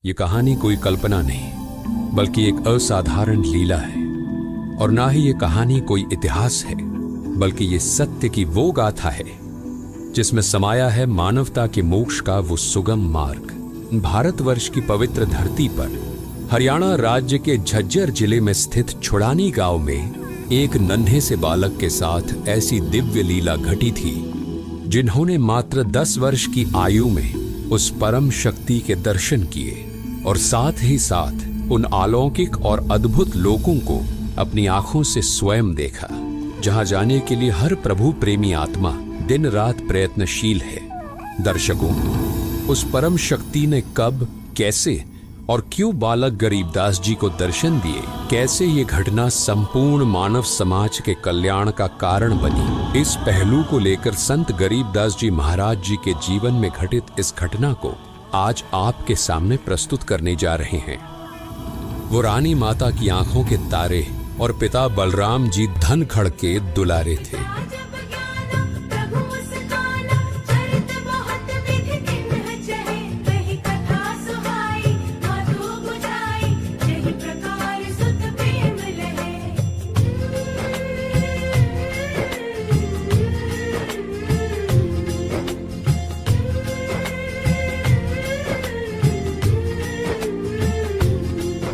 ये कहानी कोई कल्पना नहीं बल्कि एक असाधारण लीला है। और ना ही ये कहानी कोई इतिहास है बल्कि ये सत्य की वो गाथा है जिसमें समाया है मानवता के मोक्ष का वो सुगम मार्ग। भारतवर्ष की पवित्र धरती पर हरियाणा राज्य के झज्जर जिले में स्थित छुड़ानी गांव में एक नन्हे से बालक के साथ ऐसी दिव्य लीला घटी थी जिन्होंने मात्र 10 वर्ष की आयु में उस परम शक्ति के दर्शन किए और साथ ही साथ उन अलौकिक और अद्भुत लोकों को अपनी आंखों से स्वयं देखा, जहां जाने के लिए हर प्रभु प्रेमी आत्मा दिन रात प्रयत्नशील है। दर्शकों, उस परम शक्ति ने कब, कैसे और क्यों बालक गरीबदास जी को दर्शन दिए, कैसे ये घटना संपूर्ण मानव समाज के कल्याण का कारण बनी, इस पहलू को लेकर संत गरीबदास जी महाराज जी के जीवन में घटित इस घटना को आज आपके सामने प्रस्तुत करने जा रहे हैं। वो रानी माता की आंखों के तारे और पिता बलराम जी धनखड़ के दुलारे थे।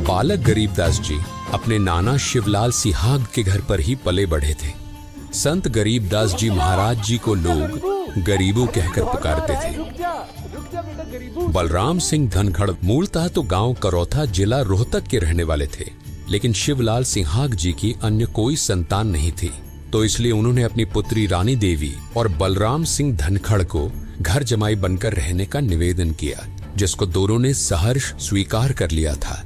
बालक गरीबदास जी अपने नाना शिवलाल सिहाग के घर पर ही पले बढ़े थे। संत गरीबदास जी महाराज जी को लोग गरीबू कहकर पुकारते थे। बलराम सिंह धनखड़ मूलतः तो गांव करौथा जिला रोहतक के रहने वाले थे, लेकिन शिवलाल सिहाग जी की अन्य कोई संतान नहीं थी, तो इसलिए उन्होंने अपनी पुत्री रानी देवी और बलराम सिंह धनखड़ को घर जमाई बनकर रहने का निवेदन किया, जिसको दोनों ने सहर्ष स्वीकार कर लिया था।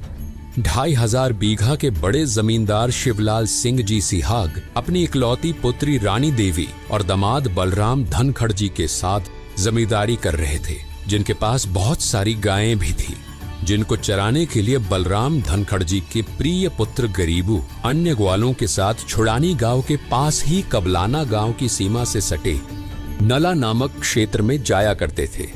2500 बीघा के बड़े जमींदार शिवलाल सिंह जी सिहाग अपनी इकलौती पुत्री रानी देवी और दामाद बलराम धनखड़ जी के साथ जमींदारी कर रहे थे, जिनके पास बहुत सारी गायें भी थी, जिनको चराने के लिए बलराम धनखड़ जी के प्रिय पुत्र गरीबू अन्य ग्वालों के साथ छुड़ानी गांव के पास ही कबलाना गांव की सीमा से सटे नला नामक क्षेत्र में जाया करते थे।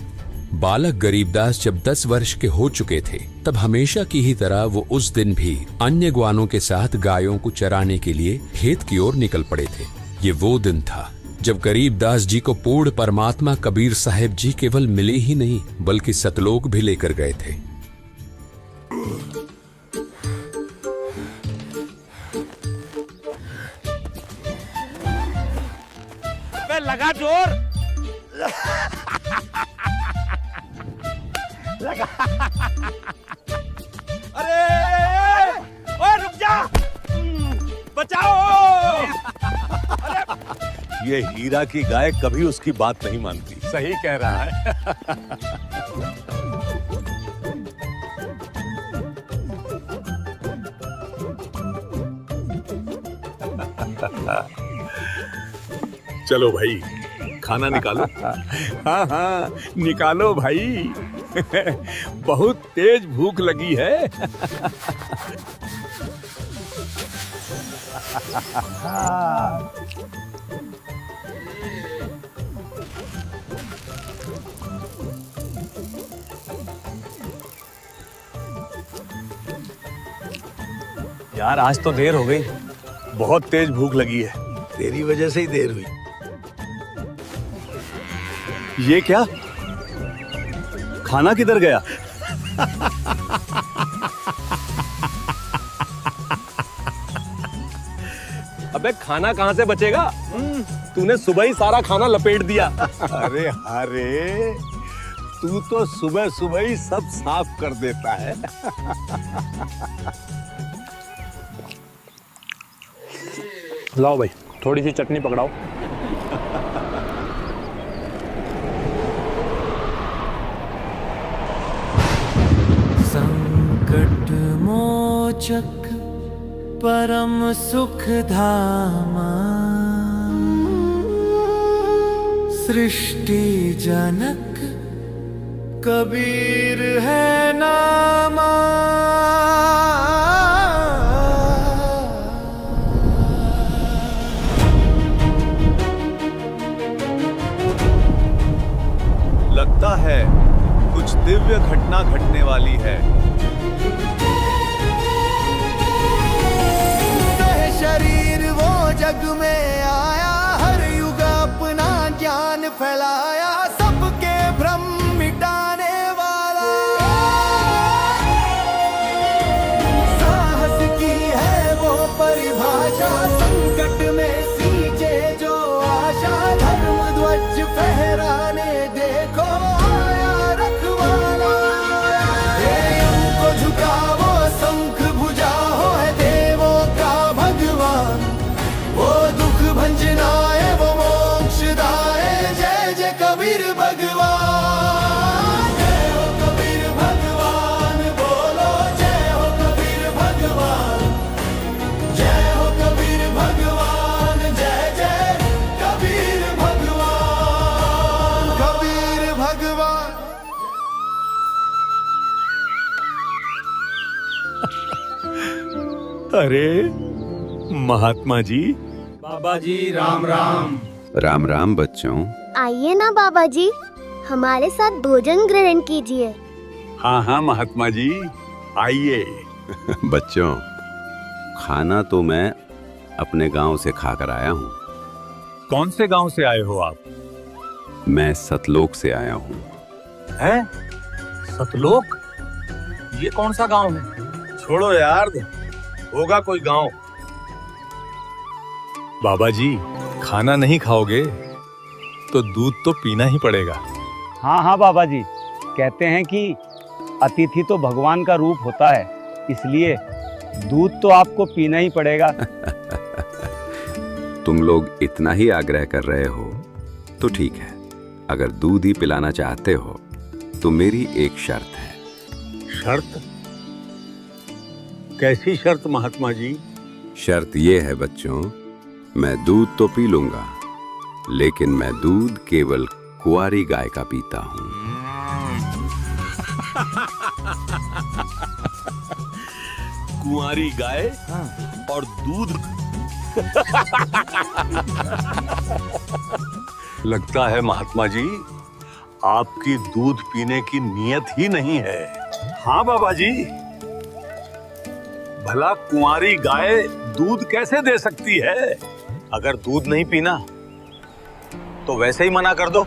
बालक गरीबदास जब 10 वर्ष के हो चुके थे, तब हमेशा की ही तरह वो उस दिन भी अन्य ग्वालों के साथ गायों को चराने के लिए खेत की ओर निकल पड़े थे। ये वो दिन था जब गरीबदास जी को पूर्ण परमात्मा कबीर साहिब जी केवल मिले ही नहीं बल्कि सतलोक भी लेकर गए थे। लगा जोर लगा। अरे ओए रुक जा, बचाओ। अरे ये हीरा की गाय कभी उसकी बात नहीं मानती। सही कह रहा है। चलो भाई, खाना निकालो। हाँ हाँ निकालो भाई। बहुत तेज भूख लगी है। यार आज तो देर हो गई, बहुत तेज भूख लगी है। तेरी वजह से ही देर हुई। ये क्या, खाना किधर गया? अबे खाना कहाँ से बचेगा? तूने सुबह ही सारा खाना लपेट दिया। अरे अरे, तू तो सुबह सुबह ही सब साफ कर देता है। लाओ भाई, थोड़ी सी चटनी पकड़ाओ। संकट मोचक परम सुख धामा, सृष्टि जनक कबीर है नामा। लगता है कुछ दिव्य घटना घटने वाली है। सह शरीर वो जग में आया, हर युग अपना ज्ञान फैलाया, सबके भ्रम मिटाने वाला। साहस की है वो परिभाषा, संकट में सींचे जो आशा, धर्म ध्वज फहराने देखो आया रखवाला। देव को झुकावो शंख भुजा, हो है देवों का भगवान, वो दुख भंजनाए वो मोक्षदाए, जय जय कबीर भगवान। जय हो कबीर भगवान, बोलो जय हो कबीर भगवान, जय हो कबीर भगवान, जय जय कबीर भगवान, कबीर भगवान। अरे महात्मा जी, राम राम बच्चों। आइए ना बाबा जी, हमारे साथ भोजन ग्रहण कीजिए। हाँ हाँ महात्मा जी, आइए। बच्चों, खाना तो मैं अपने गांव से खाकर आया हूँ। कौन से गांव से आए हो आप? मैं सतलोक से आया हूँ। हैं? सतलोक? ये कौन सा गांव है? छोड़ो यार, होगा कोई गांव। बाबा जी, खाना नहीं खाओगे तो दूध तो पीना ही पड़ेगा। हाँ हाँ बाबा जी, कहते हैं कि अतिथि तो भगवान का रूप होता है, इसलिए दूध तो आपको पीना ही पड़ेगा। तुम लोग इतना ही आग्रह कर रहे हो तो ठीक है। अगर दूध ही पिलाना चाहते हो तो मेरी एक शर्त है। शर्त? कैसी शर्त महात्मा जी? शर्त ये है बच्चों, मैं दूध तो पी लूंगा, लेकिन मैं दूध केवल कुंवारी गाय का पीता हूँ। कुंवारी गाय और दूध? लगता है महात्मा जी, आपकी दूध पीने की नीयत ही नहीं है। हाँ बाबा जी, भला कुंवारी गाय दूध कैसे दे सकती है? अगर दूध नहीं पीना तो वैसे ही मना कर दो।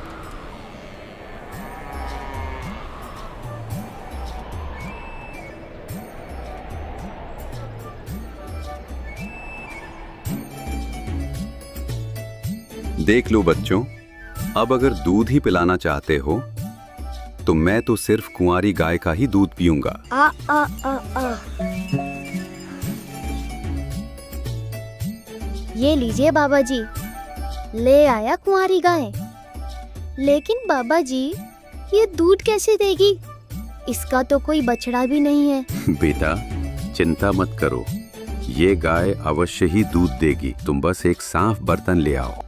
देख लो बच्चों, अब अगर दूध ही पिलाना चाहते हो तो मैं तो सिर्फ कुंवारी गाय का ही दूध पीऊंगा। आ आ आ आ। ये लीजिए बाबा जी, ले आया कुंवारी गाय। लेकिन बाबा जी, ये दूध कैसे देगी? इसका तो कोई बछड़ा भी नहीं है। बेटा, चिंता मत करो, ये गाय अवश्य ही दूध देगी। तुम बस एक साफ बर्तन ले आओ।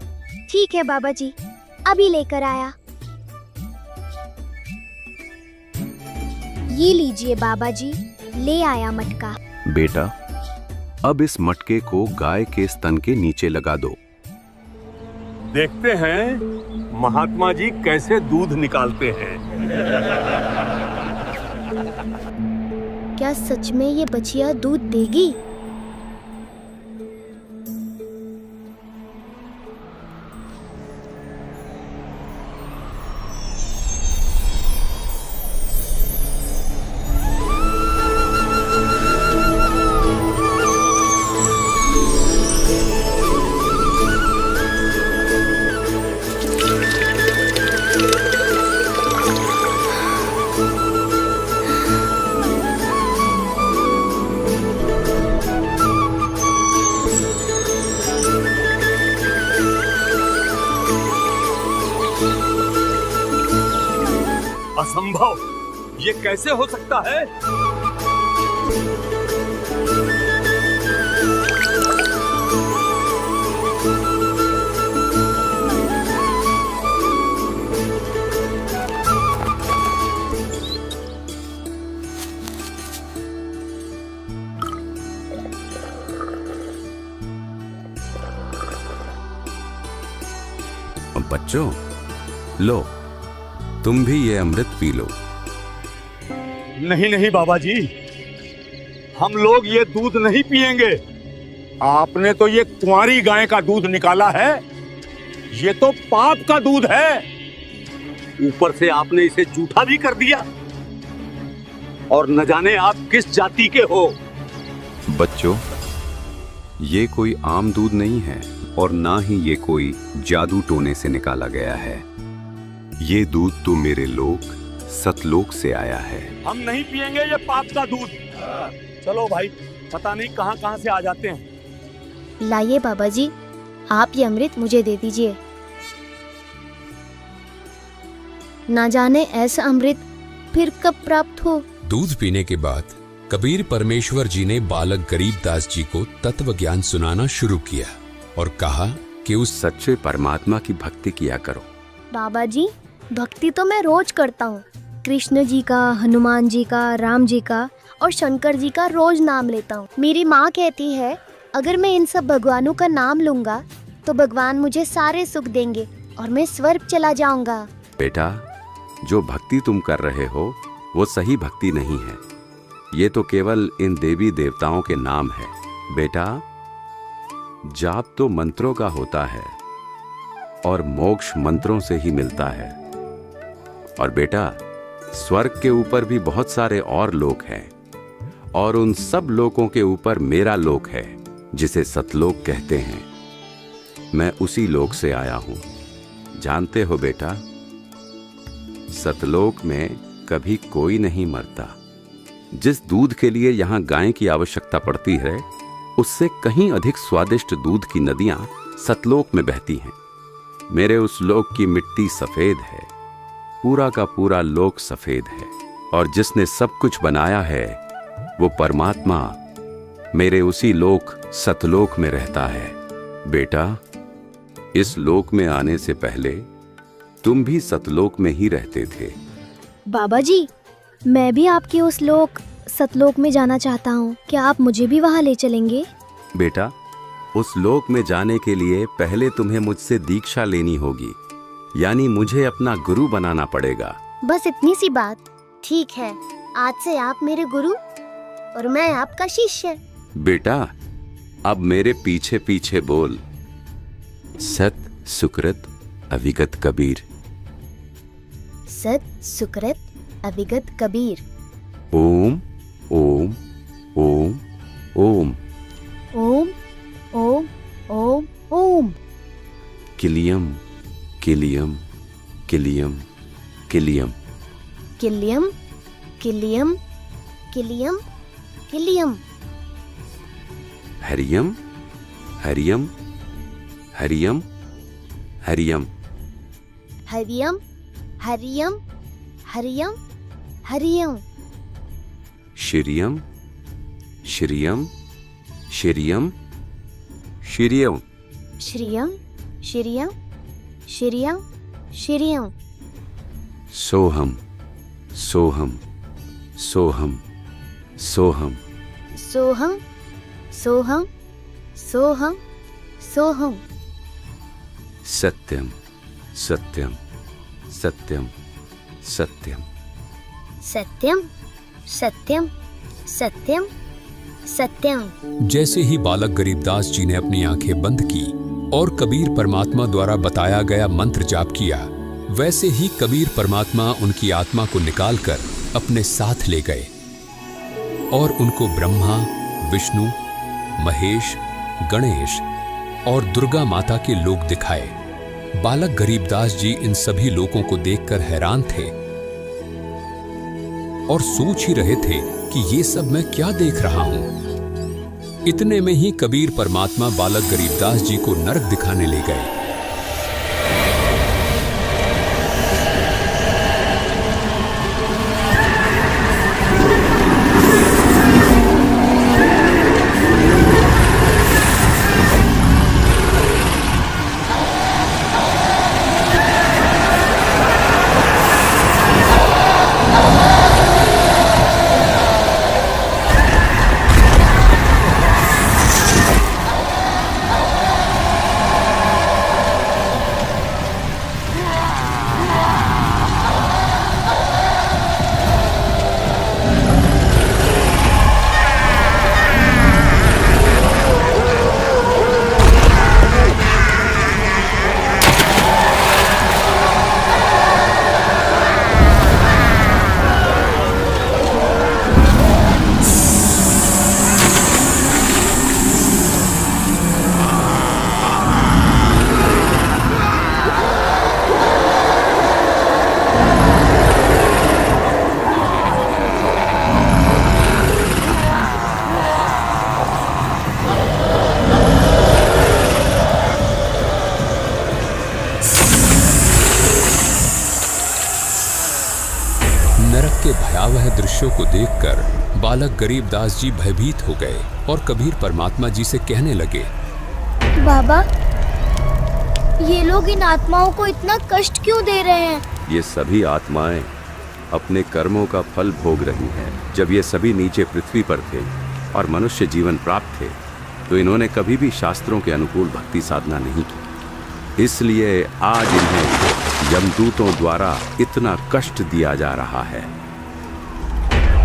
ठीक है बाबा जी, अभी लेकर आया। ये लीजिए बाबा जी, ले आया मटका। बेटा, अब इस मटके को गाय के स्तन के नीचे लगा दो। देखते हैं महात्मा जी कैसे दूध निकालते हैं। क्या सच में ये बछिया दूध देगी? असंभव, ये कैसे हो सकता है? बच्चों, लो, तुम भी ये अमृत पी लो। नहीं नहीं बाबा जी, हम लोग ये दूध नहीं पिएंगे। आपने तो ये कुंवारी गाय का दूध निकाला है, ये तो पाप का दूध है। ऊपर से आपने इसे जूठा भी कर दिया, और न जाने आप किस जाति के हो। बच्चों, ये कोई आम दूध नहीं है और ना ही ये कोई जादू टोने से निकाला गया है। ये दूध तो मेरे लोक सतलोक से आया है। हम नहीं पिएंगे ये पाप का दूध। चलो भाई, पता नहीं कहां कहां से आ जाते हैं। लाइए बाबा जी, आप ये अमृत मुझे दे दीजिए। ना जाने ऐसा अमृत फिर कब प्राप्त हो। दूध पीने के बाद कबीर परमेश्वर जी ने बालक गरीबदास जी को तत्व ज्ञान सुनाना शुरू किया और कहा कि उस सच्चे परमात्मा की भक्ति किया करो। बाबा जी, भक्ति तो मैं रोज करता हूँ। कृष्ण जी का, हनुमान जी का, राम जी का और शंकर जी का रोज नाम लेता हूँ। मेरी माँ कहती है अगर मैं इन सब भगवानों का नाम लूंगा तो भगवान मुझे सारे सुख देंगे और मैं स्वर्ग चला जाऊंगा। बेटा, जो भक्ति तुम कर रहे हो वो सही भक्ति नहीं है। ये तो केवल इन देवी देवताओं के नाम है। बेटा, जाप तो मंत्रों का होता है और मोक्ष मंत्रों से ही मिलता है। और बेटा, स्वर्ग के ऊपर भी बहुत सारे और लोक हैं और उन सब लोकों के ऊपर मेरा लोक है जिसे सतलोक कहते हैं। मैं उसी लोक से आया हूं। जानते हो बेटा, सतलोक में कभी कोई नहीं मरता। जिस दूध के लिए यहाँ गाय की आवश्यकता पड़ती है, उससे कहीं अधिक स्वादिष्ट दूध की नदियां सतलोक में बहती हैं। मेरे उस लोक की मिट्टी सफेद है, पूरा का पूरा लोक सफेद है, और जिसने सब कुछ बनाया है वो परमात्मा मेरे उसी लोक सतलोक में रहता है। बेटा, इस लोक में आने से पहले तुम भी सतलोक में ही रहते थे। बाबा जी, मैं भी आपके उस लोक सतलोक में जाना चाहता हूँ। क्या आप मुझे भी वहाँ ले चलेंगे? बेटा, उस लोक में जाने के लिए पहले तुम्हें मुझसे दीक्षा लेनी होगी, यानी मुझे अपना गुरु बनाना पड़ेगा। बस इतनी सी बात। ठीक है, आज से आप मेरे गुरु और मैं आपका शिष्य। बेटा, अब मेरे पीछे पीछे बोल, सत सुकृत अविगत कबीर। सत सुकृत अविगत कबीर। ओम ओम ओम ओम। ओम ओम ओम ओम। किलियम किलियम किलियम किलियम। किलियम किलियम किलियम किलियम। हरियम हरियम हरियम हरियम। हरियम हरियम हरियम हरियम। श्रियम श्रियम श्रियम श्रियम। श्रियम श्रियम श्रियम श्रियम। सोहम सोहम सोहम सोहम। सोहम सोहम सोहम सोहम। सत्यम सत्यम सत्यम सत्यम। सत्यम सत्यम सत्यम सत्यम। जैसे ही बालक गरीबदास जी ने अपनी आंखें बंद की और कबीर परमात्मा द्वारा बताया गया मंत्र जाप किया, वैसे ही कबीर परमात्मा उनकी आत्मा को निकालकर अपने साथ ले गए और उनको ब्रह्मा, विष्णु, महेश, गणेश और दुर्गा माता के लोक दिखाए। बालक गरीबदास जी इन सभी लोकों को देखकर हैरान थे और सोच ही रहे थे कि ये सब मैं क्या देख रहा हूं। इतने में ही कबीर परमात्मा बालक गरीबदास जी को नरक दिखाने ले गए। दृश्यों को देखकर बालक गरीबदास जी भयभीत हो गए और कबीर परमात्मा जी से कहने लगे, बाबा, ये लोग इन आत्माओं को इतना कष्ट क्यों दे रहे हैं? ये सभी आत्माएं अपने कर्मों का फल भोग रही हैं। जब ये सभी नीचे पृथ्वी पर थे और मनुष्य जीवन प्राप्त थे, तो इन्होंने कभी भी शास्त्रों के अनुकूल भक्ति साधना नहीं की। इसलिए आज इन्हें यमदूतों द्वारा इतना कष्ट दिया जा रहा है।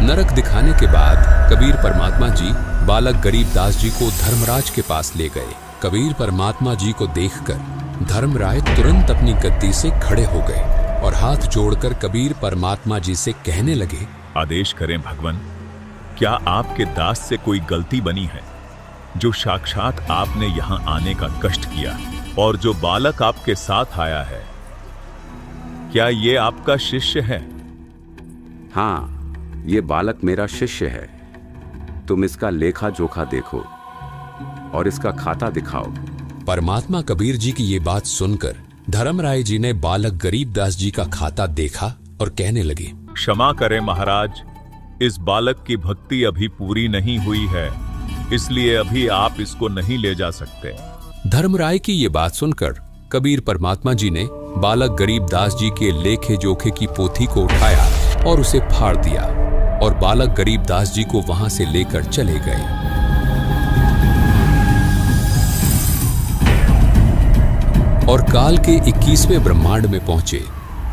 नरक दिखाने के बाद कबीर परमात्मा जी बालक गरीबदास जी को धर्मराज के पास ले गए। कबीर परमात्मा जी को देखकर धर्मराय तुरंत अपनी गद्दी से खड़े हो गए और हाथ जोड़कर कबीर परमात्मा जी से कहने लगे, आदेश करें भगवान, क्या आपके दास से कोई गलती बनी है जो साक्षात आपने यहाँ आने का कष्ट किया? और जो बालक आपके साथ आया है, क्या ये आपका शिष्य है? हाँ, ये बालक मेरा शिष्य है। तुम इसका लेखा जोखा देखो और इसका खाता दिखाओ। परमात्मा कबीर जी की ये बात सुनकर धर्मराय जी ने बालक गरीबदास जी का खाता देखा और कहने लगे, क्षमा करें महाराज, इस बालक की भक्ति अभी पूरी नहीं हुई है, इसलिए अभी आप इसको नहीं ले जा सकते। धर्मराय की ये बात सुनकर कबीर परमात्मा जी ने बालक गरीबदास जी के लेखे जोखे की पोथी को उठाया और उसे फाड़ दिया और बालक गरीबदास जी को वहां से लेकर चले गए। और काल के 21वें ब्रह्मांड में पहुंचे,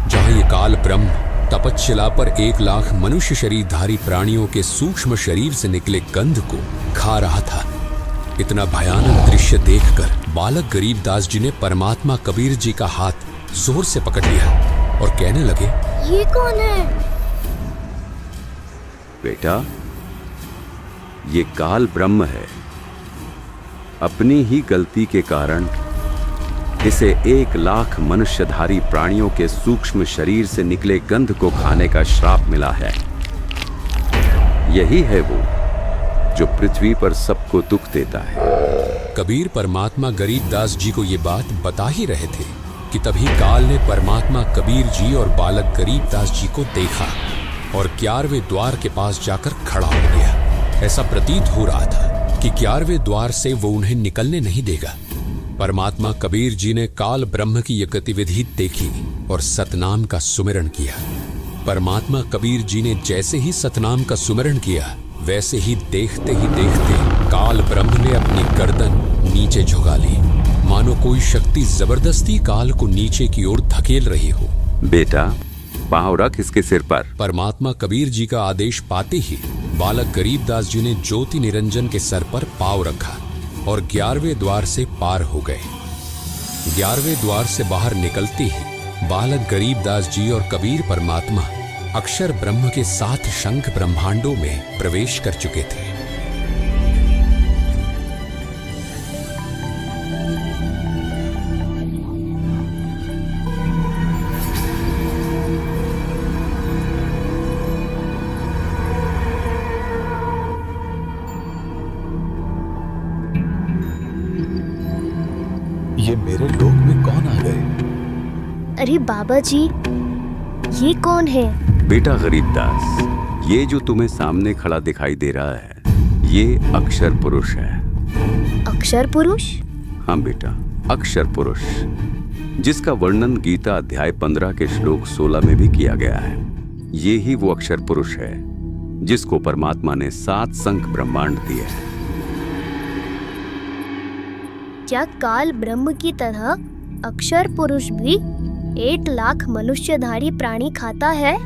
जहां ये काल ब्रह्म तपस्शिला पर 1 लाख मनुष्य शरीरधारी प्राणियों के सूक्ष्म शरीर से निकले गंध को खा रहा था। इतना भयानक दृश्य देखकर बालक गरीबदास जी ने परमात्मा कबीर जी का हाथ जोर से पकड़ लिया और कहने लगे, ये कौन है? बेटा, ये काल ब्रह्म है। अपनी ही गलती के कारण इसे 1 लाख मनुष्यधारी प्राणियों के सूक्ष्म शरीर से निकले गंध को खाने का श्राप मिला है। यही है वो जो पृथ्वी पर सबको दुख देता है। कबीर परमात्मा गरीबदास जी को ये बात बता ही रहे थे कि तभी काल ने परमात्मा कबीर जी और बालक गरीबदास जी को देखा और 11वें द्वार के पास जाकर खड़ा हो गया। ऐसा प्रतीत हो रहा था कि 11वें द्वार से वो उन्हें निकलने नहीं देगा। परमात्मा कबीर जी ने काल ब्रह्म की यह गतिविधि देखी और सतनाम का सुमिरन किया। परमात्मा कबीर जी ने जैसे ही सतनाम का सुमिरन किया, वैसे ही देखते काल ब्रह्म ने अपनी गर्दन नीचे झुका ली, मानो कोई शक्ति जबरदस्ती काल को नीचे की ओर धकेल रही हो। बेटा, पांव रख इसके सिर पर। परमात्मा कबीर जी का आदेश पाते ही बालक गरीबदास जी ने ज्योति निरंजन के सर पर पांव रखा और 11वें द्वार से पार हो गए। 11वें द्वार से बाहर निकलते ही बालक गरीबदास जी और कबीर परमात्मा अक्षर ब्रह्म के 7 शंख ब्रह्मांडों में प्रवेश कर चुके थे। ये मेरे लोक में कौन आ गए? अरे बाबा जी, ये कौन है? बेटा गरीबदास, ये जो तुम्हें सामने खड़ा दिखाई दे रहा है, ये अक्षर पुरुष है। अक्षर पुरुष? हाँ बेटा, अक्षर पुरुष, जिसका वर्णन गीता अध्याय 15 के श्लोक 16 में भी किया गया है। ये ही वो अक्षर पुरुष है जिसको परमात्मा ने 7 शंख ब्रह्मांड दिए हैं। क्या काल ब्रह्म की तरह अक्षर पुरुष भी 1 लाख मनुष्यधारी प्राणी खाता है?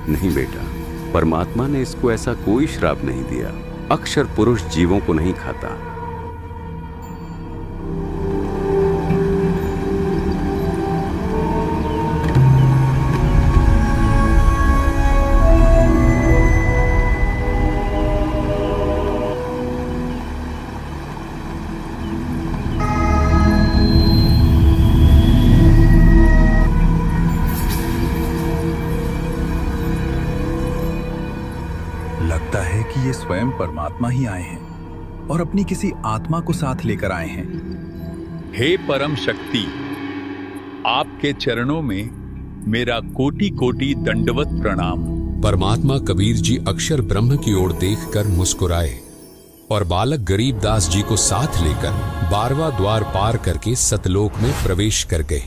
नहीं बेटा, परमात्मा ने इसको ऐसा कोई श्राप नहीं दिया। अक्षर पुरुष जीवों को नहीं खाता। लगता है कि ये स्वयं परमात्मा ही आए हैं और अपनी किसी आत्मा को साथ लेकर आए हैं। हे परम शक्ति, आपके चरणों में मेरा कोटि कोटि दंडवत प्रणाम। परमात्मा कबीर जी अक्षर ब्रह्म की ओर देखकर मुस्कुराए और बालक गरीबदास जी को साथ लेकर 12वां द्वार पार करके सतलोक में प्रवेश कर गए।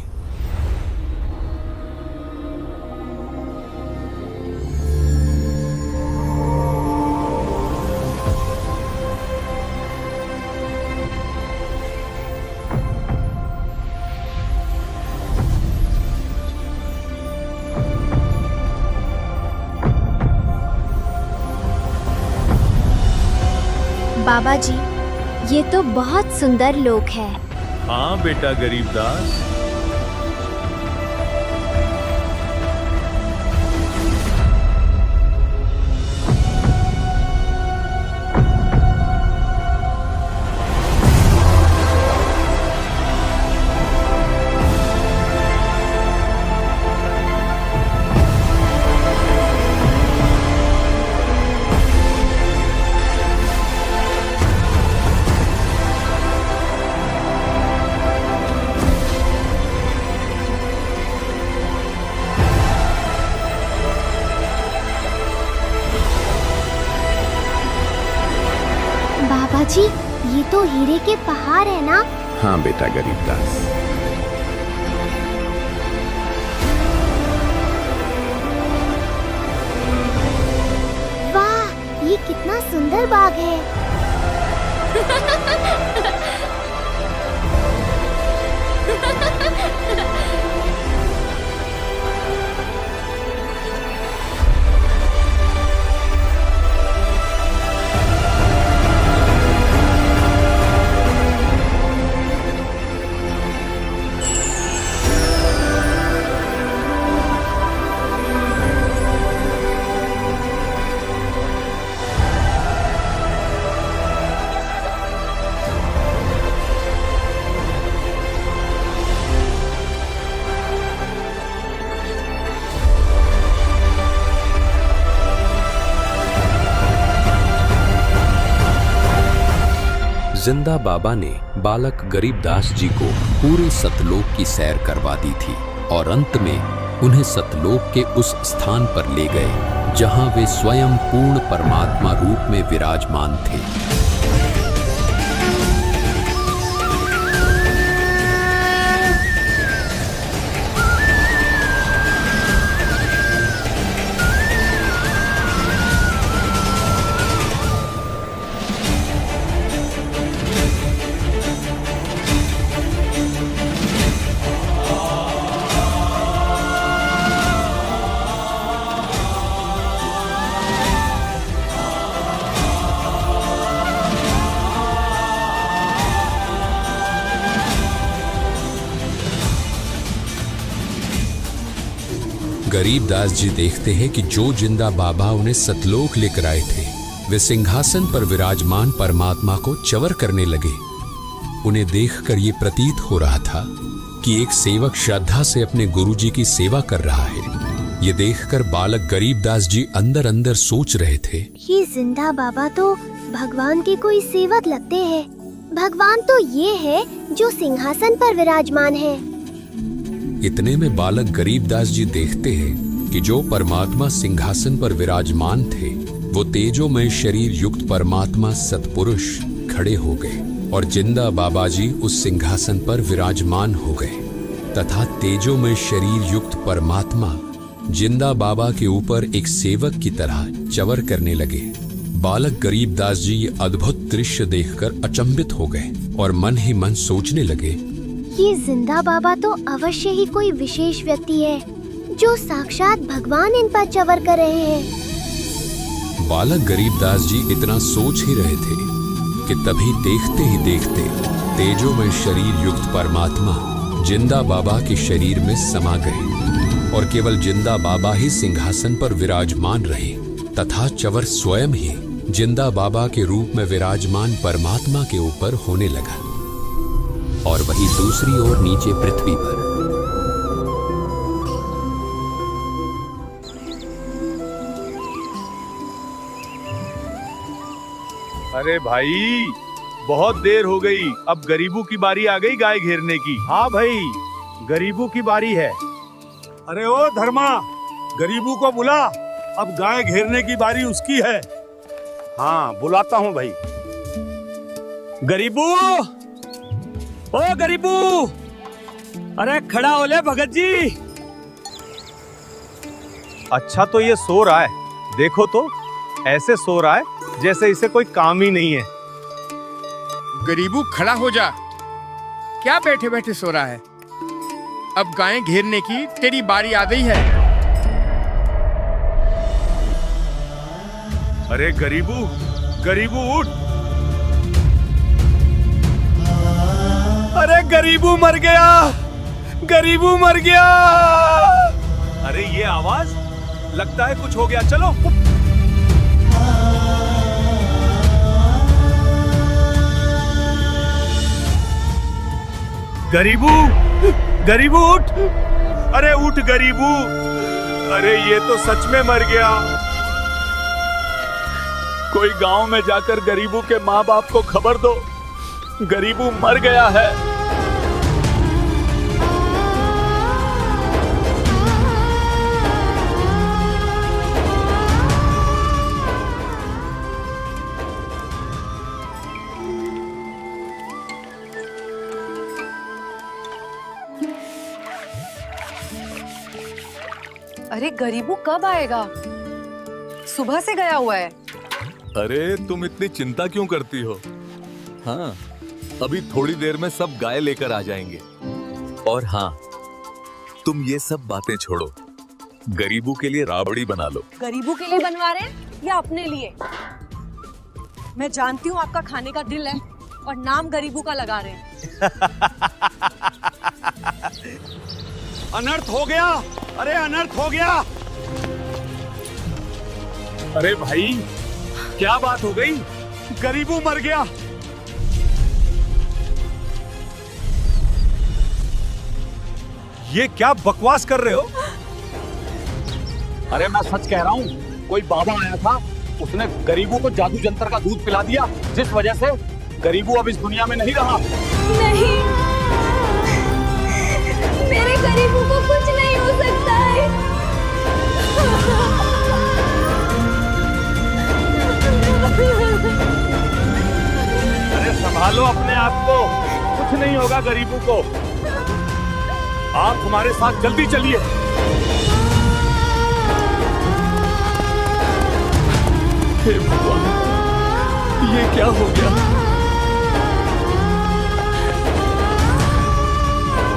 बाबा जी, ये तो बहुत सुंदर लोक है। हाँ बेटा गरीबदास, बाबा जी, ये तो हीरे के पहाड़ है ना? हाँ बेटा गरीबदास, वाह, ये कितना सुंदर बाग है। जिंदा बाबा ने बालक गरीबदास जी को पूरे सतलोक की सैर करवा दी थी और अंत में उन्हें सतलोक के उस स्थान पर ले गए जहां वे स्वयं पूर्ण परमात्मा रूप में विराजमान थे। गरीबदास जी देखते हैं कि जो जिंदा बाबा उन्हें सतलोक लेकर आए थे वे सिंहासन पर विराजमान परमात्मा को च्वर करने लगे। उन्हें देखकर ये प्रतीत हो रहा था कि एक सेवक श्रद्धा से अपने गुरुजी की सेवा कर रहा है। ये देखकर बालक गरीबदास जी अंदर अंदर सोच रहे थे, ये जिंदा बाबा तो भगवान के कोई सेवक लगते हैं। भगवान तो ये है जो सिंहासन पर विराजमान है। इतने में बालक गरीबदास जी देखते हैं कि जो परमात्मा सिंहासन पर विराजमान थे वो तेजोमय शरीर युक्त परमात्मा सतपुरुष खड़े हो गए और जिंदा बाबा जी उस सिंहासन पर विराजमान हो गए तथा तेजोमय शरीर युक्त परमात्मा जिंदा बाबा के ऊपर एक सेवक की तरह च्वर करने लगे। बालक गरीबदास जी ये अद्भुत दृश्य देखकर अचंभित हो गए और मन ही मन सोचने लगे, ये जिंदा बाबा तो अवश्य ही कोई विशेष व्यक्ति है जो साक्षात भगवान इन पर च्वर कर रहे हैं। बालक गरीबदास जी इतना सोच ही रहे थे कि तभी देखते ही देखते तेजोमय शरीर युक्त परमात्मा जिंदा बाबा के शरीर में समा गए और केवल जिंदा बाबा ही सिंहासन पर विराजमान रहे तथा च्वर स्वयं ही जिंदा बाबा के रूप में विराजमान परमात्मा के ऊपर होने लगा। और वही दूसरी ओर नीचे पृथ्वी पर अरे भाई बहुत देर हो गई, अब गरीबों की बारी आ गई गाय घेरने की। हाँ भाई, गरीबों की बारी है। अरे ओ धर्मा, गरीबों को बुला। अब गाय घेरने की बारी उसकी है। हाँ, बुलाता हूं भाई। गरीबू, ओ गरीबू, अरे खड़ा हो ले भगत जी। अच्छा तो ये सो रहा है, देखो तो ऐसे सो रहा है जैसे इसे कोई काम ही नहीं है। गरीबू खड़ा हो जा, क्या बैठे बैठे सो रहा है? अब गायें घेरने की तेरी बारी आ गई है। अरे गरीबू, गरीबू उठ। अरे गरीबू मर गया, गरीबू मर गया। अरे ये आवाज, लगता है कुछ हो गया। चलो। गरीबू, गरीबू उठ। अरे उठ गरीबू। अरे ये तो सच में मर गया। कोई गांव में जाकर गरीबू के माँ बाप को खबर दो, गरीबू मर गया है। अरे गरीबू कब आएगा? सुबह से गया हुआ है। अरे तुम इतनी चिंता क्यों करती हो? हाँ, अभी थोड़ी देर में सब गाय लेकर आ जाएंगे। और हाँ, तुम ये सब बातें छोड़ो, गरीबू के लिए राबड़ी बना लो। गरीबू के लिए बनवा रहे हैं या अपने लिए? मैं जानती हूँ आपका खाने का दिल है और नाम गरीबू का लगा रहे हैं। अनर्थ हो गया। अरे अनर्थ हो गया। अरे भाई, क्या बात हो गई? गरीबू मर गया। ये क्या बकवास कर रहे हो? अरे मैं सच कह रहा हूँ, कोई बाबा आया था, उसने गरीबू को जादू जंतर का दूध पिला दिया, जिस वजह से गरीबू अब इस दुनिया में नहीं रहा। नहीं, मेरे गरीबू को कुछ नहीं हो सकता है। अरे संभालो अपने आप को, कुछ नहीं होगा गरीबू को। आप हमारे साथ जल्दी चलिए। हे भगवान, ये क्या हो गया?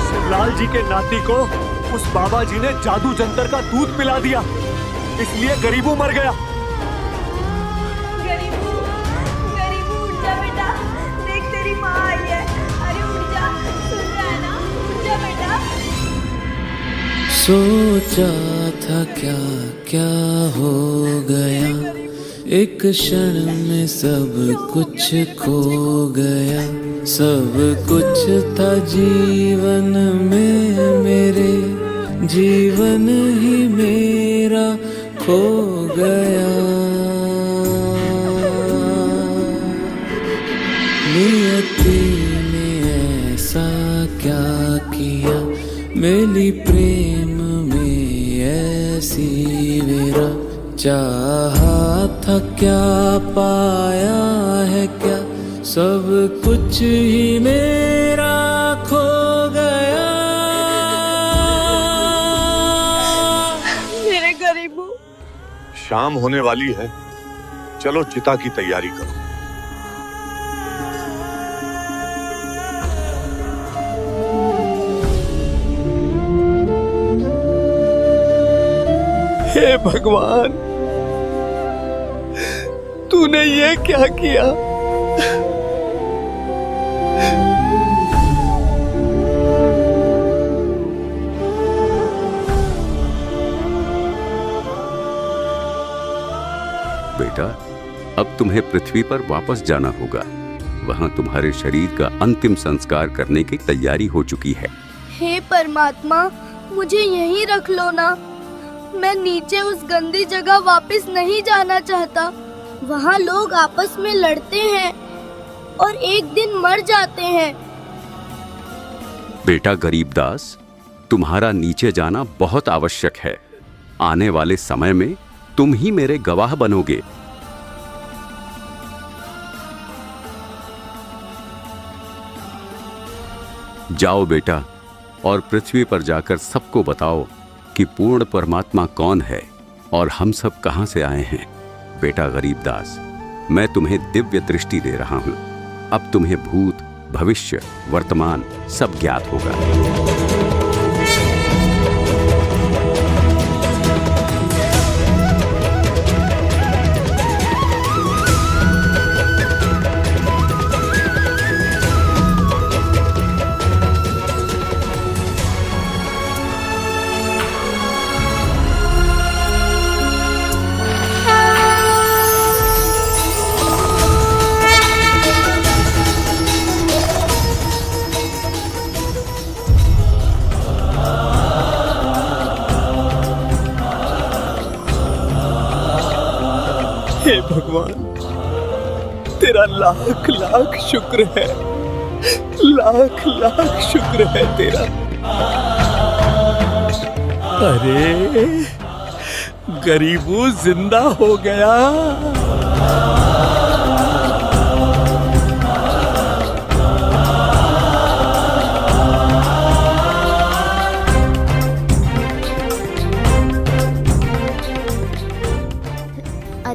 शिवलाल जी के नाती को उस बाबा जी ने जादू जंतर का दूध पिला दिया, इसलिए गरीबू मर गया। गरीबू, गरीबू उठ जा बेटा, देख तेरी माँ आई है। अरे उठ जा, सुन रहा है ना? उठ जा बेटा। सोचा था क्या क्या हो गया, एक क्षण में सब कुछ खो गया। सब कुछ था जीवन में मेरे, जीवन ही मेरा खो गया। नियति ने ऐसा क्या किया, मेरी प्रेम में ऐसी मेरा। चाहा था क्या पाया है क्या, सब कुछ ही मेरा खो गया। मेरे गरीबू। शाम होने वाली है, चलो चिता की तैयारी करो। हे भगवान, तूने ये क्या किया? बेटा, अब तुम्हें पृथ्वी पर वापस जाना होगा। वहां तुम्हारे शरीर का अंतिम संस्कार करने की तैयारी हो चुकी है। हे परमात्मा, मुझे यहीं रख लो ना। मैं नीचे उस गंदी जगह वापस नहीं जाना चाहता। वहाँ लोग आपस में लड़ते हैं और एक दिन मर जाते हैं। बेटा गरीबदास, तुम्हारा नीचे जाना बहुत आवश्यक है। आने वाले समय में तुम ही मेरे गवाह बनोगे। जाओ बेटा, और पृथ्वी पर जाकर सबको बताओ कि पूर्ण परमात्मा कौन है और हम सब कहां से आए हैं। बेटा गरीबदास, मैं तुम्हें दिव्य दृष्टि दे रहा हूं। अब तुम्हें भूत, भविष्य, वर्तमान सब ज्ञात होगा। हे भगवान, तेरा लाख लाख शुक्र है, लाख लाख शुक्र है तेरा। अरे गरीबू जिंदा हो गया।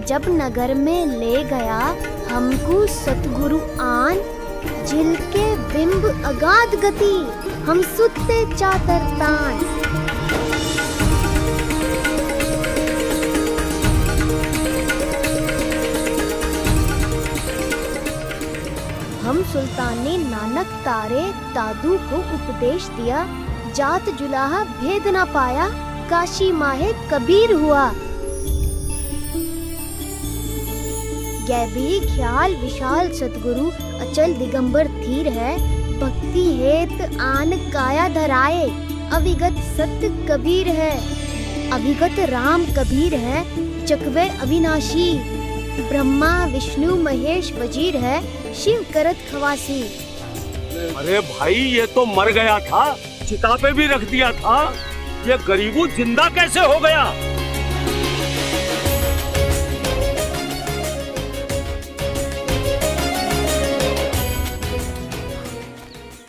जब नगर में ले गया हमको सतगुरु आन, जिल के बिंब अगाध गति हम सुते चातर तान। हम सुल्ताने नानक तारे दादू को उपदेश दिया, जात जुलाहा भेद ना पाया, काशी माहे कबीर हुआ। गैबी ख्याल विशाल सतगुरु अचल दिगंबर धीर है, भक्ति हेत आन काया धराए, अविगत सत्य कबीर है। अविगत राम कबीर है, चकवे अविनाशी, ब्रह्मा विष्णु महेश वजीर है, शिव करत खवासी। अरे भाई, ये तो मर गया था, चिता पे भी रख दिया था, ये गरीबू जिंदा कैसे हो गया?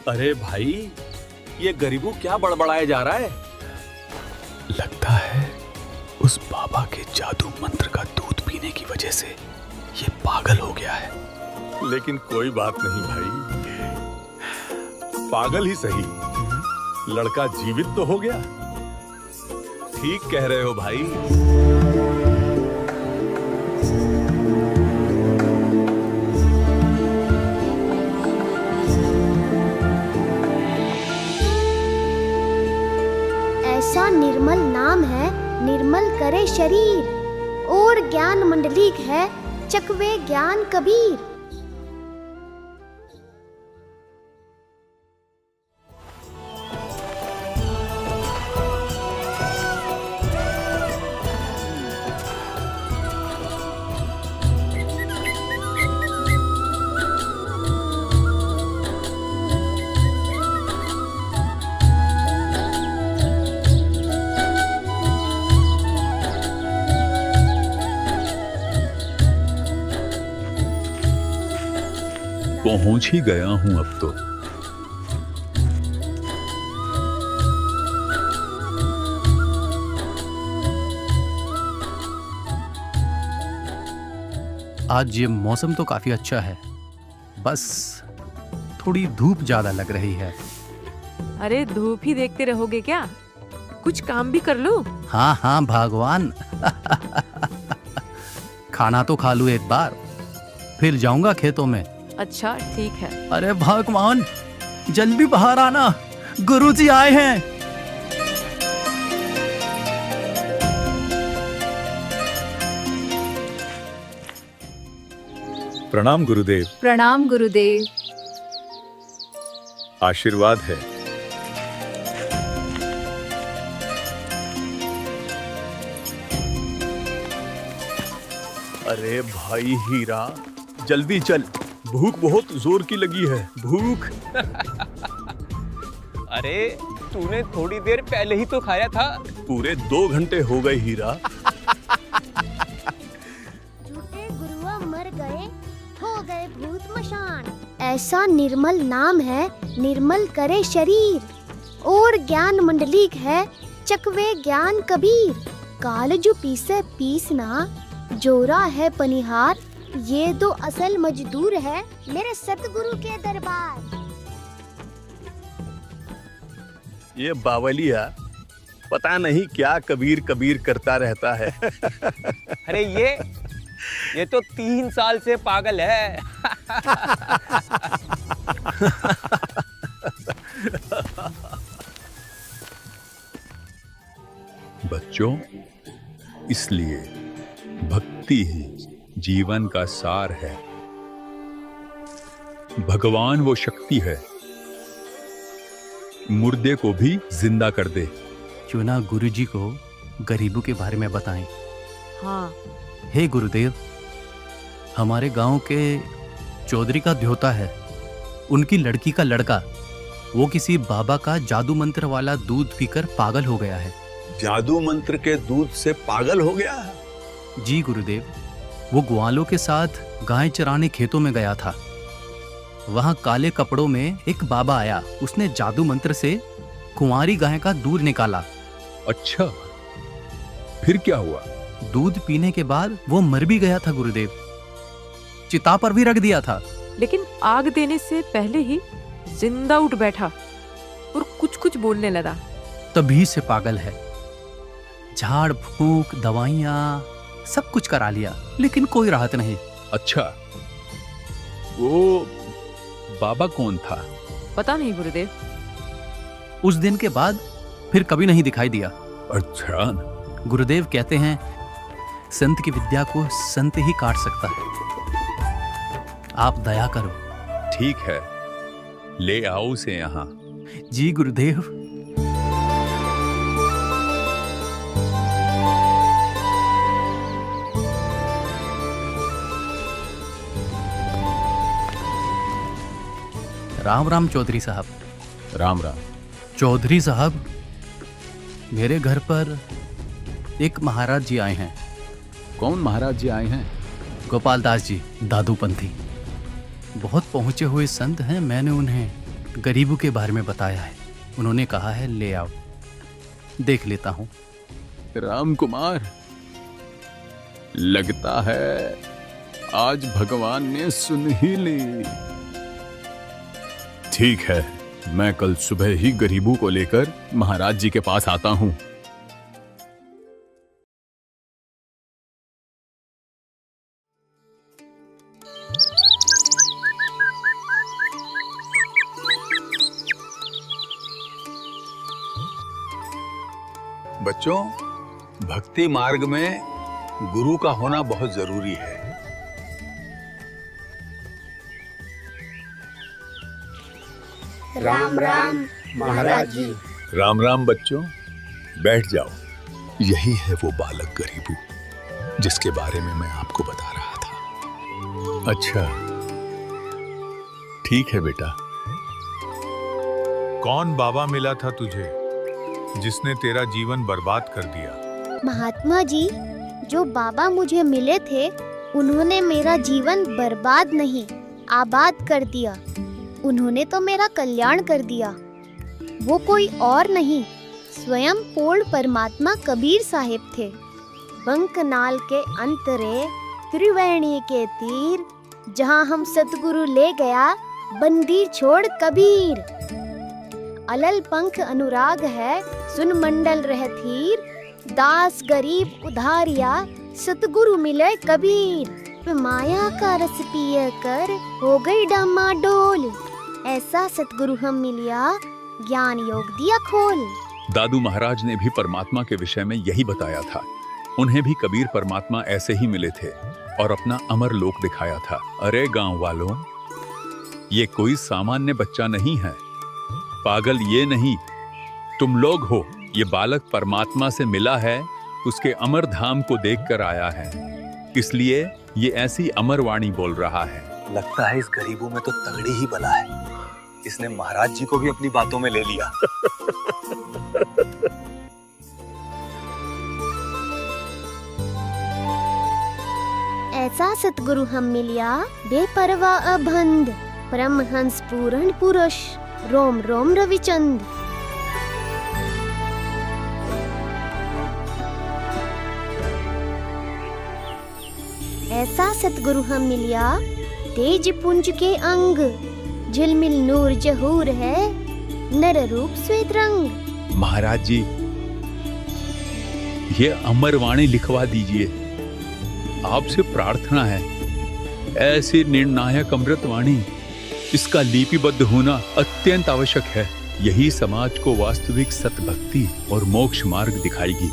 अरे भाई, ये गरीबू क्या बड़बड़ाया जा रहा है? लगता है उस बाबा के जादू मंत्र का दूध पीने की वजह से ये पागल हो गया है। लेकिन कोई बात नहीं भाई, पागल ही सही, लड़का जीवित तो हो गया। ठीक कह रहे हो भाई। ऐसा निर्मल नाम है, निर्मल करे शरीर, और ज्ञान मंडलिक है, चकवे ज्ञान कबीर। पहुंच ही गया हूं अब तो। आज ये मौसम तो काफी अच्छा है, बस थोड़ी धूप ज्यादा लग रही है। अरे धूप ही देखते रहोगे क्या? कुछ काम भी कर लो। हाँ हाँ भगवान। खाना तो खा लूं एक बार, फिर जाऊंगा खेतों में। अच्छा ठीक है। अरे भगवान, जल्दी बाहर आना, गुरुजी आए हैं। प्रणाम गुरुदेव। प्रणाम गुरुदेव। आशीर्वाद है। अरे भाई हीरा, जल्दी चल, भूख बहुत जोर की लगी है, भूख। अरे तूने थोड़ी देर पहले ही तो खाया था। पूरे 2 घंटे हो गए हीरा। ऐसा निर्मल नाम है, निर्मल करे शरीर। और ज्ञान मंडलीक है, चकवे ज्ञान कबीर। काल जो पीसे पीसना, जोरा है पनिहार। ये तो असल मजदूर है मेरे सतगुरु के दरबार। ये बावलिया पता नहीं क्या कबीर कबीर करता रहता है। अरे ये तो 3 साल से पागल है। बच्चों, इसलिए भक्ति ही जीवन का सार है। भगवान वो शक्ति है, मुर्दे को भी जिंदा कर दे। क्यों ना गुरुजी को गरीबों के बारे में बताएं। हाँ। हे गुरुदेव, हमारे गांव के चौधरी का ध्योता है, उनकी लड़की का लड़का, वो किसी बाबा का जादू मंत्र वाला दूध पीकर पागल हो गया है। जादू मंत्र के दूध से पागल हो गया? जी गुरुदेव, वो ग्वालों के साथ गाय चराने खेतों में गया था। वहां काले कपड़ों में एक बाबा आया, उसने जादू मंत्र से कुंवारी गाय का दूध निकाला। अच्छा, फिर क्या हुआ? दूध पीने के बाद वो मर भी गया था गुरुदेव, चिता पर भी रख दिया था। लेकिन आग देने से पहले ही जिंदा उठ बैठा और कुछ कुछ बोलने लगा। तभी से पागल है। झाड़ फूंक, दवाइयां, सब कुछ करा लिया, लेकिन कोई राहत नहीं। अच्छा, वो बाबा कौन था? पता नहीं गुरुदेव। उस दिन के बाद फिर कभी नहीं दिखाई दिया। अच्छा। गुरुदेव कहते हैं, संत की विद्या को संत ही काट सकता है। आप दया करो। ठीक है, ले आओ उसे यहाँ। जी गुरुदेव। राम राम चौधरी साहब। राम राम। चौधरी साहब, मेरे घर पर एक महाराज जी आए हैं। कौन महाराज जी आए हैं? गोपाल दास जी, दादूपंथी। बहुत पहुंचे हुए संत हैं। मैंने उन्हें गरीबों के बारे में बताया है। उन्होंने कहा है ले आओ, देख लेता हूं। राम कुमार, लगता है आज भगवान ने सुन ही ली। ठीक है, मैं कल सुबह ही गरीबों को लेकर महाराज जी के पास आता हूं। बच्चों, भक्ति मार्ग में गुरु का होना बहुत जरूरी है। राम राम महाराज जी। राम राम बच्चों, बैठ जाओ। यही है वो बालक गरीबू जिसके बारे में मैं आपको बता रहा था। अच्छा, ठीक है बेटा। कौन बाबा मिला था तुझे जिसने तेरा जीवन बर्बाद कर दिया? महात्मा जी, जो बाबा मुझे मिले थे, उन्होंने मेरा जीवन बर्बाद नहीं, आबाद कर दिया। उन्होंने तो मेरा कल्याण कर दिया। वो कोई और नहीं, स्वयं पूर्ण परमात्मा कबीर साहिब थे। बंकनाल के अंतरे त्रिवेणी के तीर, जहाँ हम सतगुरु ले गया बंदी छोड़ कबीर। अलल पंख अनुराग है, सुन मंडल रह थीर। दास गरीब उधारिया, सतगुरु मिले कबीर। माया का रस पिए कर हो गई डामाडोल। ऐसा सतगुरु हम मिलिया, ज्ञान योग दिया खोल। दादू महाराज ने भी परमात्मा के विषय में यही बताया था। उन्हें भी कबीर परमात्मा ऐसे ही मिले थे और अपना अमर लोक दिखाया था। अरे गांव वालों, ये कोई सामान्य बच्चा नहीं है, पागल ये नहीं, तुम लोग हो। ये बालक परमात्मा से मिला है, उसके अमर धाम को देखकर आया है, इसलिए ये ऐसी अमर वाणी बोल रहा है। लगता है इस गरीबों में तो तगड़ी ही बला है। इसने महाराज जी को भी अपनी बातों में ले लिया। ऐसा सतगुरु हम मिलिया, बेपरवाह अबंध। परमहंस पूर्ण पुरुष रोम रोम रविचंद। ऐसा सतगुरु हम मिलिया, तेज पुंज के अंग, झिलमिल नूर जहूर है, नर रूप श्वेत रंग। महाराज जी, ये अमर वाणी लिखवा दीजिए। आपसे प्रार्थना है, ऐसी निर्णायक अमृत वाणी, इसका लिपिबद्ध होना अत्यंत आवश्यक है। यही समाज को वास्तविक सतभक्ति और मोक्ष मार्ग दिखाएगी।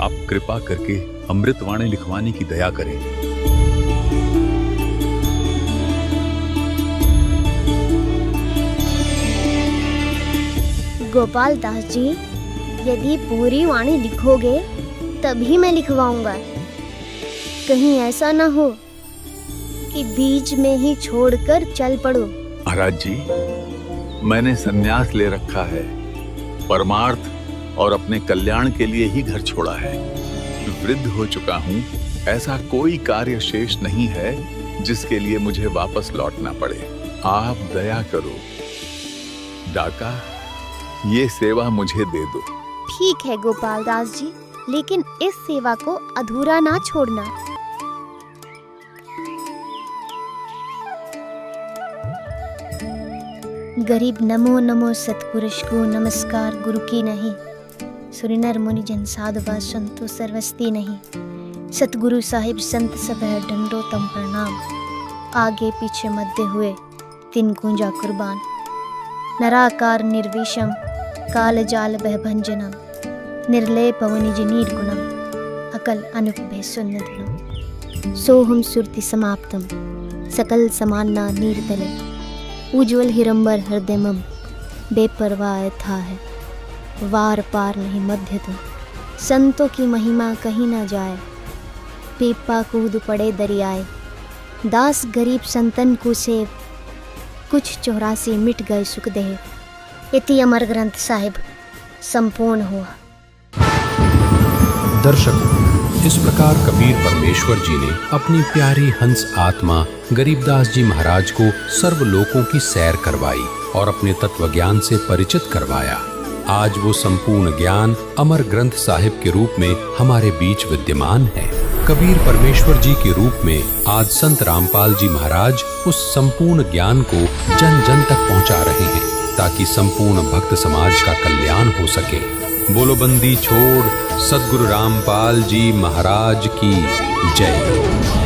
आप कृपा करके अमृत वाणी लिखवाने की दया करें। गोपाल दास जी, यदि पूरी वाणी लिखोगे तभी मैं लिखवाऊंगा। कहीं ऐसा ना हो कि बीच में ही छोड़कर चल पड़ो। महाराज जी, मैंने संन्यास ले रखा है, परमार्थ और अपने कल्याण के लिए ही घर छोड़ा है। वृद्ध हो चुका हूँ, ऐसा कोई कार्य शेष नहीं है जिसके लिए मुझे वापस लौटना पड़े। आप दया करो, डाका, ये सेवा मुझे दे दो। ठीक है गोपाल दास जी, लेकिन इस सेवा को अधूरा ना छोड़ना। गरीब नमो नमो सतपुरुष को नमस्कार गुरु की नहीं, सुरिनर मुनि जन साधवा संतो सर्वस्ती नहीं। सतगुरु साहिब संत सब है डंडो तम प्रणाम, आगे पीछे मध्य हुए तीन गुंजा कुर्बान। नराकार निर्विषम काल जाल बह भंजनम, निर्लय पवनिज निर्गुणम, अकल अनुपभे सुन्नधनम। सोहम सुरति समाप्तम, सकल समान्ना नीरतले, उज्ज्वल हिरंबर हृदयमम, बेपरवाह था है, वार पार नहीं मध्य तो। संतों की महिमा कहीं ना जाए, पीपा कूद पड़े दरियाए। दास गरीब संतन को सेव, कुछ 84 मिट गए सुख देव। इति अमर ग्रंथ साहिब संपूर्ण हुआ। दर्शकों, इस प्रकार कबीर परमेश्वर जी ने अपनी प्यारी हंस आत्मा गरीबदास जी महाराज को सर्वलोकों की सैर करवाई और अपने तत्व ज्ञान से परिचित करवाया। आज वो संपूर्ण ज्ञान अमर ग्रंथ साहिब के रूप में हमारे बीच विद्यमान है। कबीर परमेश्वर जी के रूप में आज संत रामपाल जी महाराज उस संपूर्ण ज्ञान को जन जन तक पहुंचा रहे हैं, ताकि संपूर्ण भक्त समाज का कल्याण हो सके। बोलो बंदी छोड़ सद्गुरु रामपाल जी महाराज की जय।